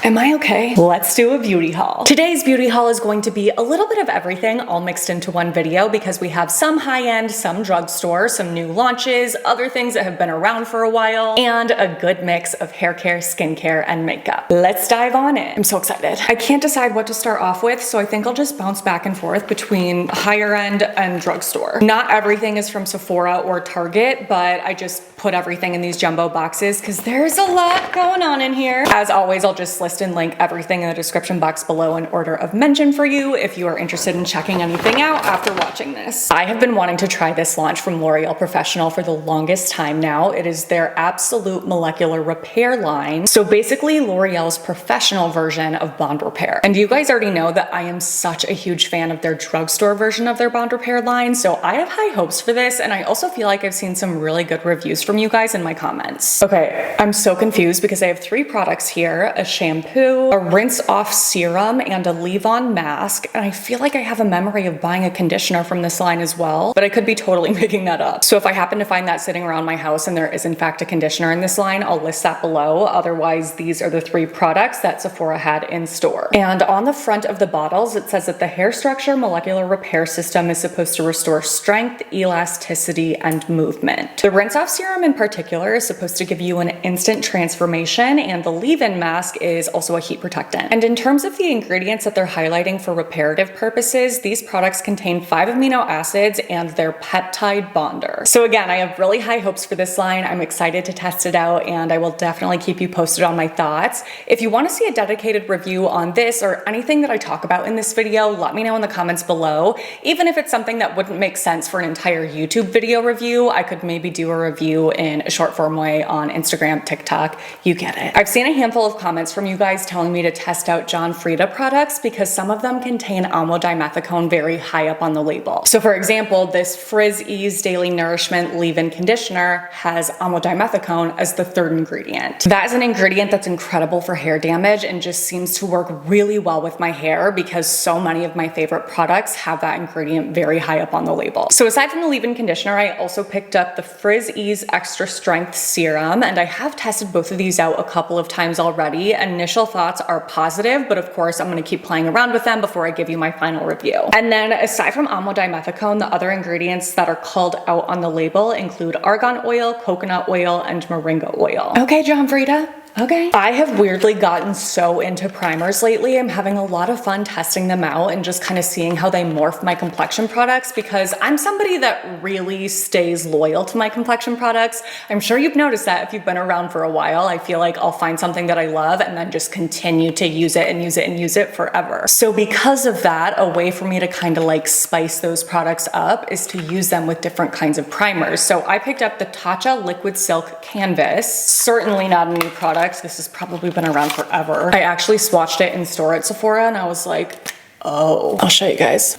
Am I okay? Let's do a beauty haul. Today's beauty haul is going to be a little bit of everything all mixed into one video because we have some high-end, some drugstore, some new launches, other things that have been around for a while, and a good mix of hair care, skincare, and makeup. Let's dive on in. I'm so excited. I can't decide what to start off with, so I think I'll just bounce back and forth between higher end and drugstore. Not everything is from Sephora or Target, but I just put everything in these jumbo boxes because there's a lot going on in here. As always, I'll just list and link everything in the description box below in order of mention for you if you are interested in checking anything out after watching this. I have been wanting to try this launch from L'Oreal Professionnel for the longest time now. It is their Absolut molecular repair line. So basically L'Oreal's professional version of bond repair. And you guys already know that I am such a huge fan of their drugstore version of their bond repair line. So I have high hopes for this. And I also feel like I've seen some really good reviews from you guys in my comments. Okay, I'm so confused because I have 3 products here: a shampoo, a rinse off serum, and a leave-on mask. And I feel like I have a memory of buying a conditioner from this line as well, but I could be totally making that up. So if I happen to find that sitting around my house and there is in fact a conditioner in this line, I'll list that below. Otherwise, these are the 3 products that Sephora had in store. And on the front of the bottles, it says that the hair structure molecular repair system is supposed to restore strength, elasticity, and movement. The rinse off serum in particular is supposed to give you an instant transformation, and the leave-in mask is also a heat protectant. And in terms of the ingredients that they're highlighting for reparative purposes, these products contain 5 amino acids and their peptide bonder. So again, I have really high hopes for this line. I'm excited to test it out, and I will definitely keep you posted on my thoughts. If you want to see a dedicated review on this or anything that I talk about in this video, let me know in the comments below. Even if it's something that wouldn't make sense for an entire YouTube video review, I could maybe do a review in a short form way on Instagram, TikTok, you get it. I've seen a handful of comments from you guys telling me to test out Frieda products because some of them contain dimethicone very high up on the label. So for example, this Frizz Ease Daily Nourishment Leave-In Conditioner has dimethicone as the 3rd ingredient. That is an ingredient that's incredible for hair damage and just seems to work really well with my hair because so many of my favorite products have that ingredient very high up on the label. So aside from the leave-in conditioner, I also picked up the Frizz Ease Extra Strength Serum, and I have tested both of these out a couple of times already. Initial thoughts are positive, but of course I'm going to keep playing around with them before I give you my final review. And then aside from dimethicone, the other ingredients that are called out on the label include argan oil, coconut oil, and moringa oil. Okay, Frieda. Okay. I have weirdly gotten so into primers lately. I'm having a lot of fun testing them out and just kind of seeing how they morph my complexion products because I'm somebody that really stays loyal to my complexion products. I'm sure you've noticed that if you've been around for a while. I feel like I'll find something that I love and then just continue to use it and use it and use it forever. So because of that, a way for me to kind of like spice those products up is to use them with different kinds of primers. So I picked up the Tatcha Liquid Silk Canvas. Certainly not a new product. This has probably been around forever. I actually swatched it in store at Sephora and I was like, oh. I'll show you guys.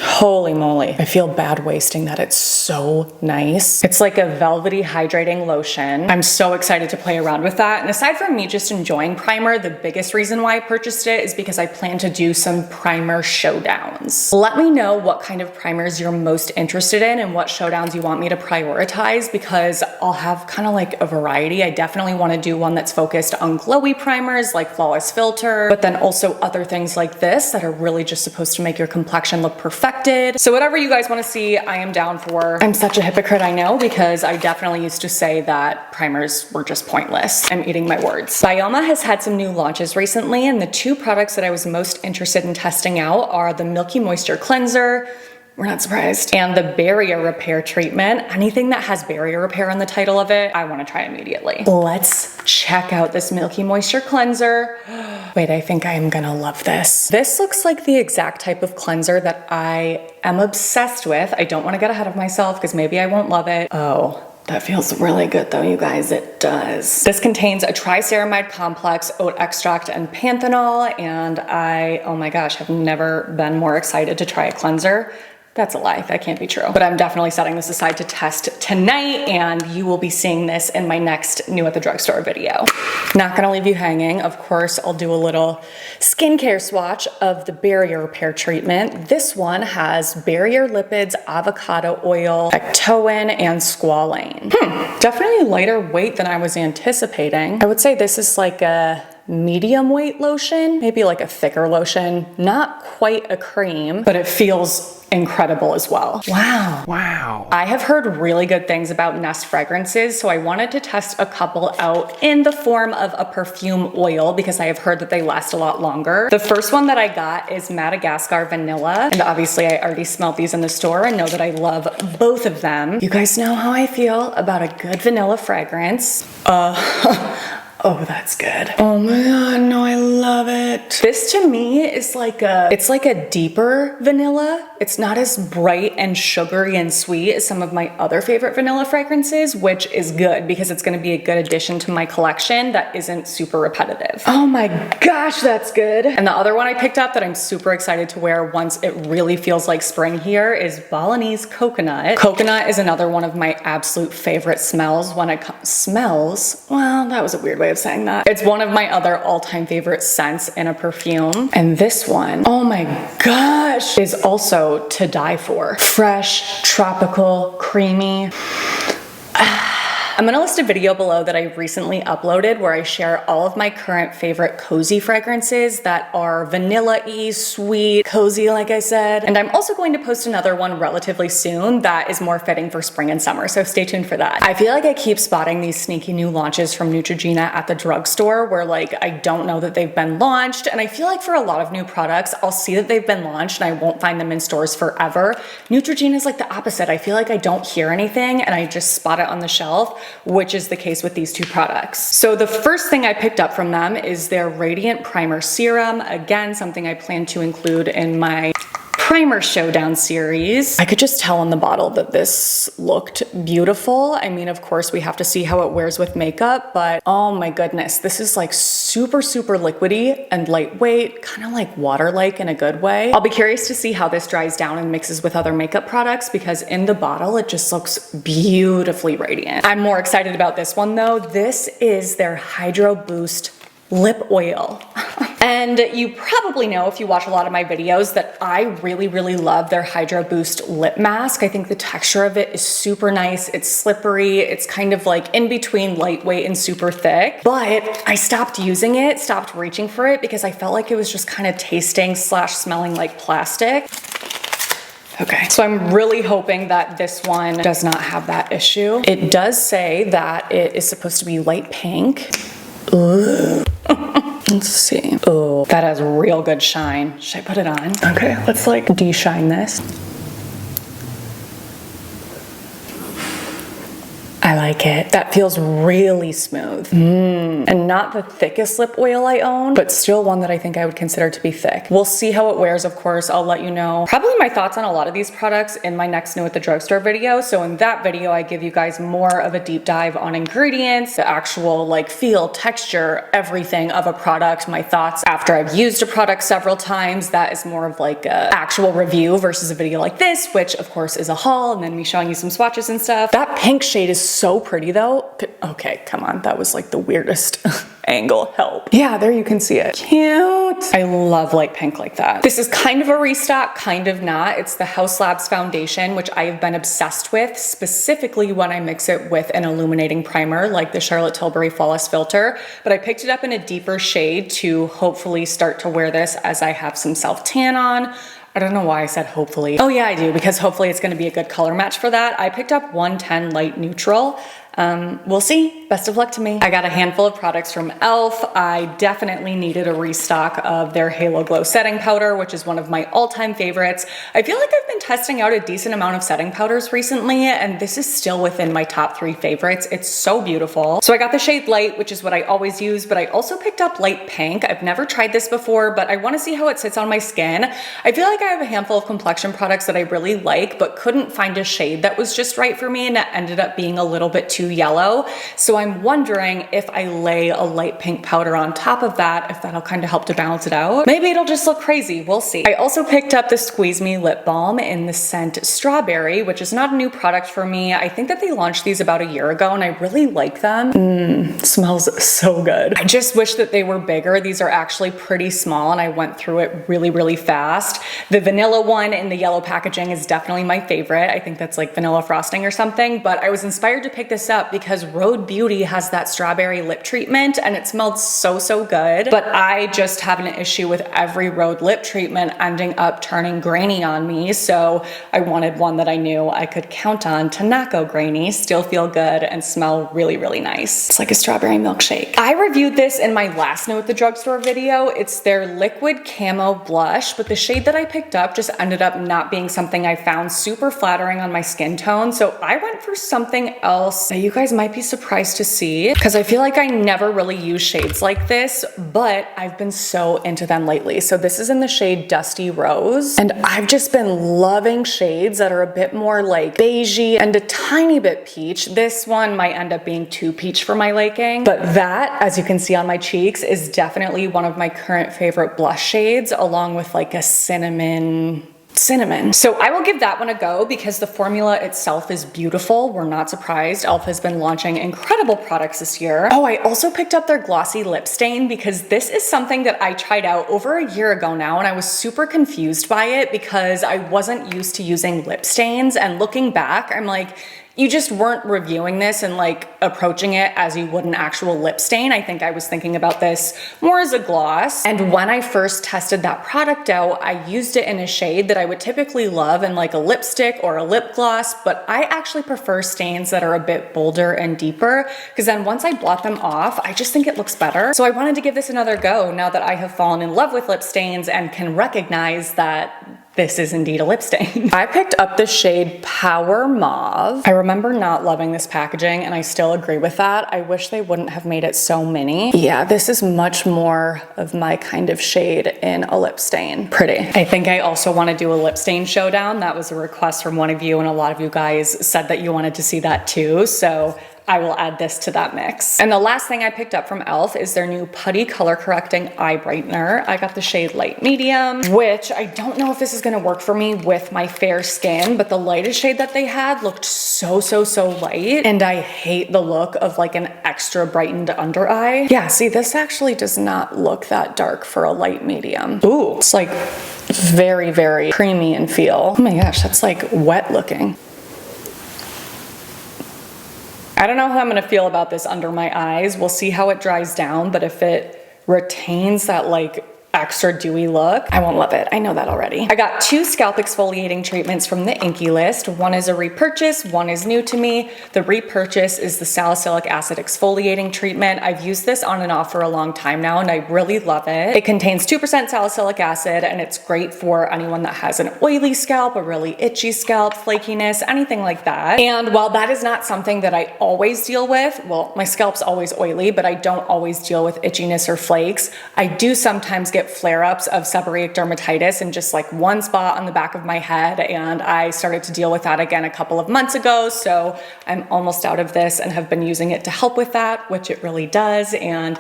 Holy moly. I feel bad wasting that. It's so nice. It's like a velvety hydrating lotion. I'm so excited to play around with that. And aside from me just enjoying primer, the biggest reason why I purchased it is because I plan to do some primer showdowns. Let me know what kind of primers you're most interested in and what showdowns you want me to prioritize because I'll have kind of like a variety. I definitely want to do one that's focused on glowy primers like Flawless Filter, but then also other things like this that are really just supposed to make your complexion look perfect. So whatever you guys want to see, I am down for. I'm such a hypocrite, I know, because I definitely used to say that primers were just pointless. I'm eating my words. BYOMA has had some new launches recently, and the 2 products that I was most interested in testing out are the Milky Moisture Cleanser. We're not surprised. And the barrier repair treatment. Anything that has barrier repair on the title of it, I want to try immediately. Let's check out this Milky Moisture Cleanser. Wait, I think I am gonna love this. This looks like the exact type of cleanser that I am obsessed with. I don't want to get ahead of myself because maybe I won't love it. Oh, that feels really good though, you guys. It does. This contains a triceramide complex, oat extract, and panthenol. And oh my gosh, have never been more excited to try a cleanser. That's a lie, that can't be true. But I'm definitely setting this aside to test tonight, and you will be seeing this in my next new at the drugstore video. Not gonna leave you hanging. Of course, I'll do a little skincare swatch of the barrier repair treatment. This one has barrier lipids, avocado oil, ectoin, and squalane. Definitely lighter weight than I was anticipating. I would say this is like a medium weight lotion, maybe like a thicker lotion, not quite a cream, but it feels incredible as well. Wow. Wow. I have heard really good things about Nest fragrances, so I wanted to test a couple out in the form of a perfume oil because I have heard that they last a lot longer. The first one that I got is Madagascar Vanilla, and obviously I already smelled these in the store and know that I love both of them. You guys know how I feel about a good vanilla fragrance. Oh, that's good. Oh my God, no, I love it. This to me is it's like a deeper vanilla. It's not as bright and sugary and sweet as some of my other favorite vanilla fragrances, which is good because it's gonna be a good addition to my collection that isn't super repetitive. Oh my gosh, that's good. And the other one I picked up that I'm super excited to wear once it really feels like spring here is Balinese Coconut. Coconut is another one of my absolute favorite smells when it comes, smells? Well, that was a weird way of saying that. It's one of my other all-time favorite scents in a perfume. And this one, oh my gosh, is also to die for. Fresh, tropical, creamy. I'm gonna list a video below that I recently uploaded where I share all of my current favorite cozy fragrances that are vanilla-y, sweet, cozy like I said. And I'm also going to post another one relatively soon that is more fitting for spring and summer, so stay tuned for that. I feel like I keep spotting these sneaky new launches from Neutrogena at the drugstore where like I don't know that they've been launched, and I feel like for a lot of new products, I'll see that they've been launched and I won't find them in stores forever. Neutrogena is like the opposite. I feel like I don't hear anything and I just spot it on the shelf, which is the case with these two products. So the first thing I picked up from them is their Radiant Primer Serum. Again, something I plan to include in my Primer Showdown series. I could just tell on the bottle that this looked beautiful. I mean, of course, we have to see how it wears with makeup, but oh my goodness, this is like super, super liquidy and lightweight, kind of like water-like in a good way. I'll be curious to see how this dries down and mixes with other makeup products because in the bottle, it just looks beautifully radiant. I'm more excited about this one though. This is their Hydro Boost Lip Oil. And you probably know if you watch a lot of my videos that I really, really love their Hydro Boost Lip Mask. I think the texture of it is super nice. It's slippery. It's kind of like in between lightweight and super thick. But I stopped using it, stopped reaching for it because I felt like it was just kind of tasting / smelling like plastic. Okay, so I'm really hoping that this one does not have that issue. It does say that it is supposed to be light pink. Ooh. Let's see. Oh, that has real good shine. Should I put it on? Okay, let's like de-shine this. I like it. That feels really smooth. And not the thickest lip oil I own, but still one that I think I would consider to be thick. We'll see how it wears, of course. I'll let you know probably my thoughts on a lot of these products in my next New at the Drugstore video. So in that video, I give you guys more of a deep dive on ingredients, the actual like feel, texture, everything of a product, my thoughts after I've used a product several times. That is more of like a actual review versus a video like this, which of course is a haul and then me showing you some swatches and stuff. That pink shade is so pretty though. Okay, come on. That was like the weirdest angle. Help. Yeah, there you can see it. Cute. I love light pink like that. This is kind of a restock, kind of not. It's the Haus Labs foundation, which I have been obsessed with, specifically when I mix it with an illuminating primer like the Charlotte Tilbury Flawless Filter. But I picked it up in a deeper shade to hopefully start to wear this as I have some self-tan on. I don't know why I said hopefully. Oh yeah, I do, because hopefully it's gonna be a good color match for that. I picked up 110 Light Neutral. We'll see. Best of luck to me. I got a handful of products from e.l.f. I definitely needed a restock of their Halo Glow setting powder, which is one of my all-time favorites. I feel like I've been testing out a decent amount of setting powders recently, and this is still within my top 3 favorites. It's so beautiful. So I got the shade Light, which is what I always use, but I also picked up Light Pink. I've never tried this before, but I want to see how it sits on my skin. I feel like I have a handful of complexion products that I really like, but couldn't find a shade that was just right for me, and it ended up being a little bit too yellow. So I'm wondering if I lay a light pink powder on top of that, if that'll kind of help to balance it out. Maybe it'll just look crazy. We'll see. I also picked up the Squeeze Me Lip Balm in the scent Strawberry, which is not a new product for me. I think that they launched these about a year ago and I really like them. Smells so good. I just wish that they were bigger. These are actually pretty small and I went through it really, really fast. The vanilla one in the yellow packaging is definitely my favorite. I think that's like vanilla frosting or something, but I was inspired to pick this up because Rhode Beauty has that strawberry lip treatment and it smelled so, so good. But I just have an issue with every Rhode lip treatment ending up turning grainy on me. So I wanted one that I knew I could count on to not go grainy, still feel good, and smell really, really nice. It's like a strawberry milkshake. I reviewed this in my last No at the Drugstore video. It's their liquid camo blush, but the shade that I picked up just ended up not being something I found super flattering on my skin tone. So I went for something else that you guys might be surprised to see, because I feel like I never really use shades like this, but I've been so into them lately. So this is in the shade Dusty Rose, and I've just been loving shades that are a bit more like beigey and a tiny bit peach. This one might end up being too peach for my liking, but that, as you can see on my cheeks, is definitely one of my current favorite blush shades, along with like a cinnamon. So I will give that one a go because the formula itself is beautiful. We're not surprised. e.l.f. has been launching incredible products this year. Oh, I also picked up their glossy lip stain because this is something that I tried out over a year ago now, and I was super confused by it because I wasn't used to using lip stains. And looking back, I'm like, you just weren't reviewing this and like approaching it as you would an actual lip stain. I think I was thinking about this more as a gloss. And when I first tested that product out, I used it in a shade that I would typically love in like a lipstick or a lip gloss, but I actually prefer stains that are a bit bolder and deeper, because then once I blot them off, I just think it looks better. So I wanted to give this another go now that I have fallen in love with lip stains and can recognize that this is indeed a lip stain. I picked up the shade Power Mauve. I remember not loving this packaging, and I still agree with that. I wish they wouldn't have made it so mini. Yeah, this is much more of my kind of shade in a lip stain. Pretty. I think I also want to do a lip stain showdown. That was a request from one of you, and a lot of you guys said that you wanted to see that too. So I will add this to that mix. And the last thing I picked up from e.l.f. is their new Putty Color Correcting Eye Brightener. I got the shade Light Medium, which I don't know if this is gonna work for me with my fair skin, but the lightest shade that they had looked so light, and I hate the look of like an extra brightened under eye. Yeah, see, this actually does not look that dark for a light medium. Ooh, it's like very, very creamy in feel. Oh my gosh, that's like wet looking. I don't know how I'm gonna feel about this under my eyes. We'll see how it dries down, but if it retains that like extra dewy look, I won't love it. I know that already. I got 2 scalp exfoliating treatments from the INKEY list. One is a repurchase, one is new to me. The repurchase is the salicylic acid exfoliating treatment. I've used this on and off for a long time now, and I really love it. It contains 2% salicylic acid, and it's great for anyone that has an oily scalp, a really itchy scalp, flakiness, anything like that. And while that is not something that I always deal with, well, my scalp's always oily, but I don't always deal with itchiness or flakes. I do sometimes get flare-ups of seborrheic dermatitis in just like one spot on the back of my head, and I started to deal with that again a couple of months ago, so I'm almost out of this and have been using it to help with that, which it really does. And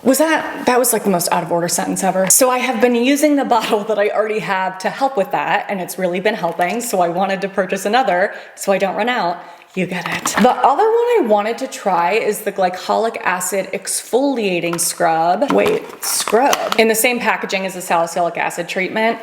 that was like the most out of order sentence ever. So I have been using the bottle that I already have to help with that, and it's really been helping, so I wanted to purchase another so I don't run out. You get it. The other one I wanted to try is the glycolic acid exfoliating scrub. Scrub. In the same packaging as the salicylic acid treatment.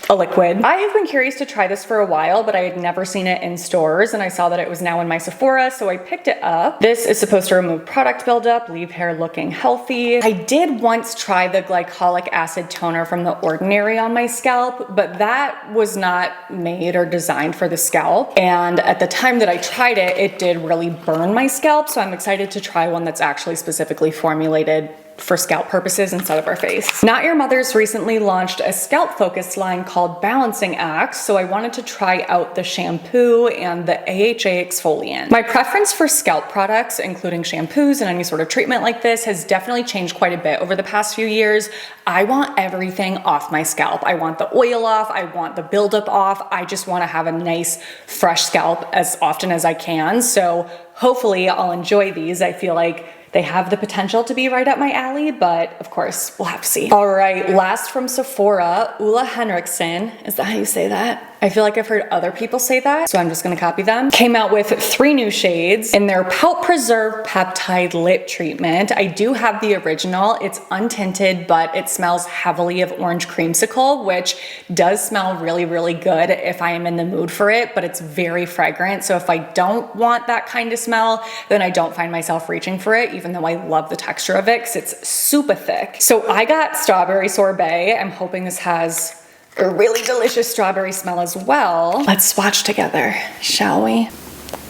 A liquid. I have been curious to try this for a while, but I had never seen it in stores, and I saw that it was now in my Sephora, so I picked it up. This is supposed to remove product buildup, leave hair looking healthy. I did once try the glycolic acid toner from The Ordinary on my scalp, but that was not made or designed for the scalp, and at the time that I tried it, it did really burn my scalp, so I'm excited to try one that's actually specifically formulated for scalp purposes instead of our face. Not Your Mother's recently launched a scalp focused line called Balancing Act, so I wanted to try out the shampoo and the AHA exfoliant. My preference for scalp products, including shampoos and any sort of treatment like this, has definitely changed quite a bit over the past few years. I want everything off my scalp. I want the oil off, I want the buildup off, I just want to have a nice fresh scalp as often as I can, so hopefully I'll enjoy these. I feel like they have the potential to be right up my alley, but of course, we'll have to see. All right, last from Sephora, OLEHENRIKSEN, is that how you say that? I feel like I've heard other people say that, so I'm just gonna copy them. Came out with 3 new shades in their Pout Preserve Peptide Lip Treatment. I do have the original. It's untinted, but it smells heavily of orange creamsicle, which does smell really, really good if I am in the mood for it, but it's very fragrant. So if I don't want that kind of smell, then I don't find myself reaching for it, even though I love the texture of it because it's super thick. So I got Strawberry Sorbet. I'm hoping this has a really delicious strawberry smell as well. Let's swatch together, shall we?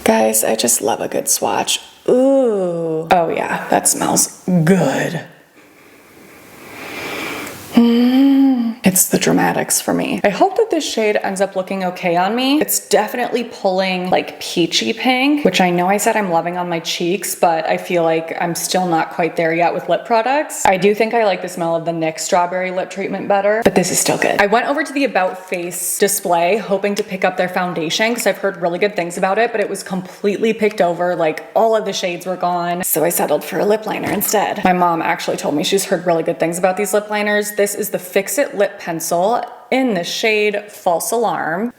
Guys, I just love a good swatch. Ooh. Oh yeah, that smells good. It's the dramatics for me. I hope that this shade ends up looking okay on me. It's definitely pulling like peachy pink, which I know I said I'm loving on my cheeks, but I feel like I'm still not quite there yet with lip products. I do think I like the smell of the NYX Strawberry Lip Treatment better, but this is still good. I went over to the About Face display hoping to pick up their foundation because I've heard really good things about it, but it was completely picked over. Like all of the shades were gone. So I settled for a lip liner instead. My mom actually told me she's heard really good things about these lip liners. This is the Fix It Lip Pencil in the shade False Alarm.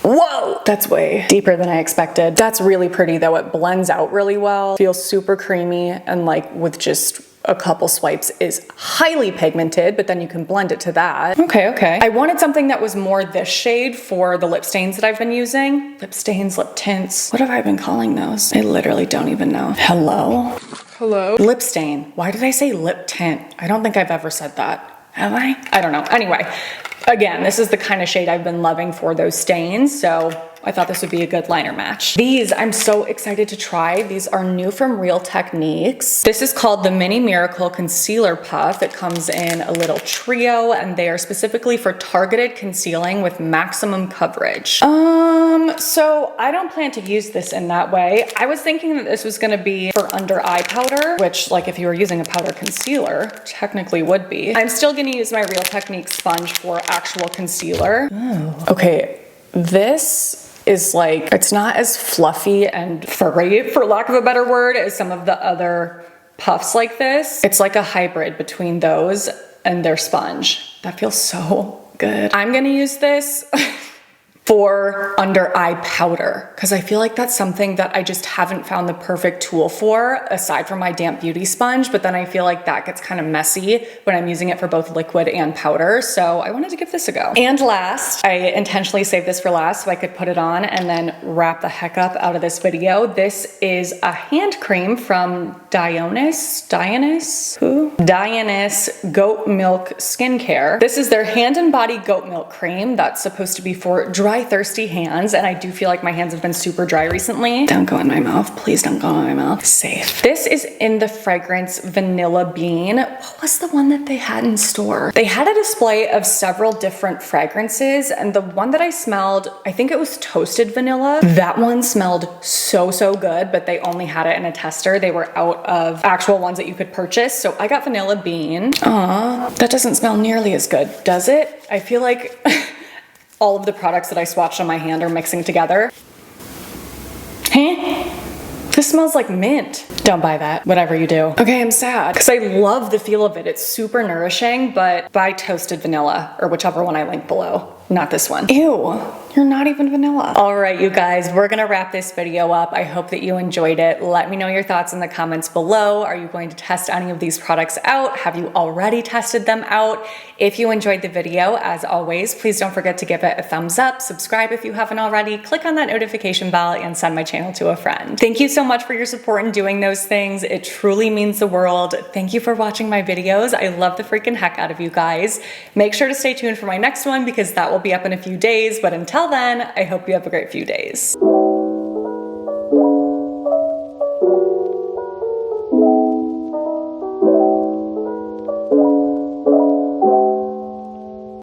Whoa, that's way deeper than I expected. That's really pretty though. It blends out really well, feels super creamy, and like with just a couple swipes is highly pigmented, but then you can blend it to that. Okay. I wanted something that was more this shade for the lip stains that I've been using. Lip stains, lip tints. What have I been calling those? I literally don't even know. Hello? Lip stain. Why did I say lip tint? I don't think I've ever said that. Have I? I don't know. Anyway, again, this is the kind of shade I've been loving for those stains, so I thought this would be a good liner match. These, I'm so excited to try. These are new from Real Techniques. This is called the Mini Miracle Concealer Puff. It comes in a little trio, and they are specifically for targeted concealing with maximum coverage. So I don't plan to use this in that way. I was thinking that this was gonna be for under eye powder, which like if you were using a powder concealer, technically would be. I'm still gonna use my Real Techniques sponge for actual concealer. Oh. Okay, this is like, it's not as fluffy and furry, for lack of a better word, as some of the other puffs like this. It's like a hybrid between those and their sponge. That feels so good. I'm gonna use this for under eye powder because I feel like that's something that I just haven't found the perfect tool for aside from my damp beauty sponge, but then I feel like that gets kind of messy when I'm using it for both liquid and powder, so I wanted to give this a go. And last, I intentionally saved this for last so I could put it on and then wrap the heck up out of this video. This is a hand cream from Dionis Goat Milk Skincare. This is their hand and body goat milk cream that's supposed to be for dry, thirsty hands, and I do feel like my hands have been super dry recently. Don't go in my mouth. Please don't go in my mouth. Safe. This is in the fragrance Vanilla Bean. What was the one that they had in store? They had a display of several different fragrances, and the one that I smelled, I think it was Toasted Vanilla. That one smelled so good, but they only had it in a tester. They were out of actual ones that you could purchase, so I got Vanilla Bean. Aw, that doesn't smell nearly as good, does it? I feel like all of the products that I swatched on my hand are mixing together. Huh? This smells like mint. Don't buy that, whatever you do. Okay, I'm sad because I love the feel of it. It's super nourishing, but buy Toasted Vanilla or whichever one I link below. Not this one. Ew, you're not even vanilla. All right, you guys, we're gonna wrap this video up. I hope that you enjoyed it. Let me know your thoughts in the comments below. Are you going to test any of these products out? Have you already tested them out? If you enjoyed the video, as always, please don't forget to give it a thumbs up, subscribe if you haven't already, click on that notification bell, and send my channel to a friend. Thank you so much for your support in doing those things. It truly means the world. Thank you for watching my videos. I love the freaking heck out of you guys. Make sure to stay tuned for my next one because that will be up in a few days, but until then, I hope you have a great few days.